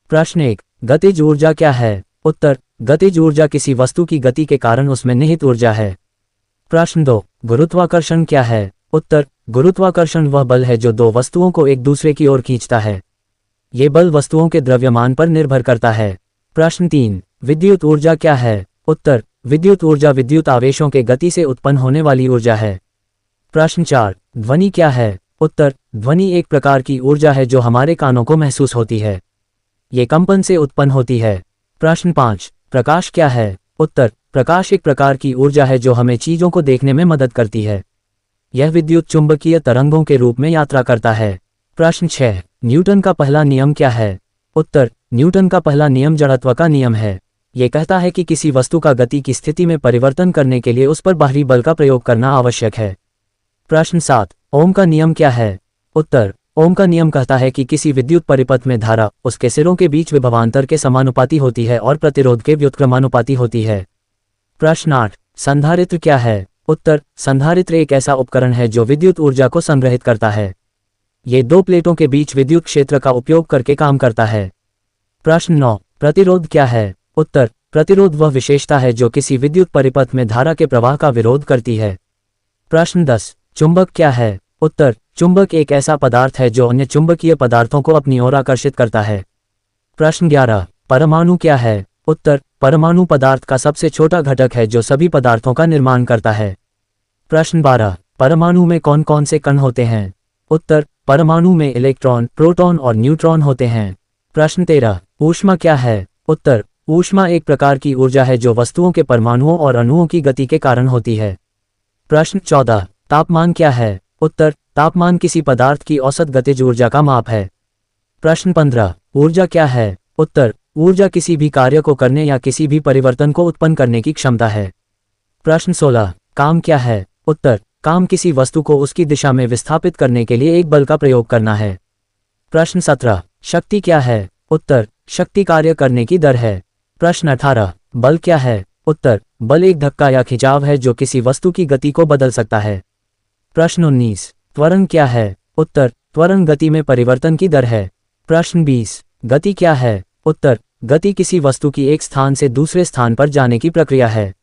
प्रश्न 1, गतिज ऊर्जा क्या है? उत्तर, गतिज ऊर्जा किसी वस्तु की गति के कारण उसमें निहित ऊर्जा है। प्रश्न 2, गुरुत्वाकर्षण क्या है? उत्तर, गुरुत्वाकर्षण वह बल है जो दो वस्तुओं को एक दूसरे की ओर खींचता है। ये बल वस्तुओं के द्रव्यमान पर निर्भर करता है। प्रश्न 3, विद्युत ऊर्जा क्या है? उत्तर, विद्युत ऊर्जा विद्युत आवेशों के गति से उत्पन्न होने वाली ऊर्जा है। प्रश्न 4, ध्वनि क्या है? उत्तर, ध्वनि एक प्रकार की ऊर्जा है जो हमारे कानों को महसूस होती है। ये कंपन से उत्पन्न होती है। प्रश्न 5, प्रकाश क्या है? उत्तर, प्रकाश एक प्रकार की ऊर्जा है जो हमें चीजों को देखने में मदद करती है। यह विद्युत चुंबकीय तरंगों के रूप में यात्रा करता है। प्रश्न 6, न्यूटन का पहला नियम क्या है? उत्तर, न्यूटन का पहला नियम जड़त्व का नियम है। ये कहता है कि किसी वस्तु का गति की स्थिति में परिवर्तन करने के लिए उस पर बाहरी बल का प्रयोग करना आवश्यक है। प्रश्न 7, ओम का नियम क्या है? उत्तर, ओम का नियम कहता है कि किसी विद्युत परिपथ में धारा उसके सिरों के बीच विभवांतर के समानुपाती होती है और प्रतिरोध के व्युत्क्रमानुपाती होती है। प्रश्न 8, संधारित्र क्या है? उत्तर, संधारित्र एक ऐसा उपकरण है जो विद्युत ऊर्जा को संग्रहित करता है। ये दो प्लेटों के बीच विद्युत क्षेत्र का उपयोग करके काम करता है। प्रश्न 9, प्रतिरोध क्या है? उत्तर, प्रतिरोध वह विशेषता है जो किसी विद्युत परिपथ में धारा के प्रवाह का विरोध करती है। प्रश्न 10, चुंबक क्या है? उत्तर, चुंबक एक ऐसा पदार्थ है जो अन्य चुंबकीय पदार्थों को अपनी ओर आकर्षित करता है। प्रश्न 11, परमाणु क्या है? उत्तर, परमाणु पदार्थ का सबसे छोटा घटक है जो सभी पदार्थों का निर्माण करता है। प्रश्न 12, परमाणु में कौन कौन से कण होते हैं? उत्तर, परमाणु में इलेक्ट्रॉन, प्रोटॉन और न्यूट्रॉन होते हैं। प्रश्न 13, ऊष्मा क्या है? उत्तर, ऊष्मा एक प्रकार की ऊर्जा है जो वस्तुओं के परमाणुओं और अणुओं की गति के कारण होती है। प्रश्न 14, तापमान क्या है? उत्तर, तापमान किसी पदार्थ की औसत गतिज ऊर्जा का माप है। प्रश्न 15, ऊर्जा क्या है? उत्तर, ऊर्जा किसी भी कार्य को करने या किसी भी परिवर्तन को उत्पन्न करने की क्षमता है। प्रश्न 16, काम क्या है? उत्तर, काम किसी वस्तु को उसकी दिशा में विस्थापित करने के लिए एक बल का प्रयोग करना है। प्रश्न 17, शक्ति क्या है? उत्तर, शक्ति कार्य करने की दर है। प्रश्न 18, बल क्या है? उत्तर, बल एक धक्का या खिंचाव है जो किसी वस्तु की गति को बदल सकता है। प्रश्न 19, त्वरण क्या है? उत्तर, त्वरण गति में परिवर्तन की दर है। प्रश्न 20, गति क्या है? उत्तर, गति किसी वस्तु की एक स्थान से दूसरे स्थान पर जाने की प्रक्रिया है।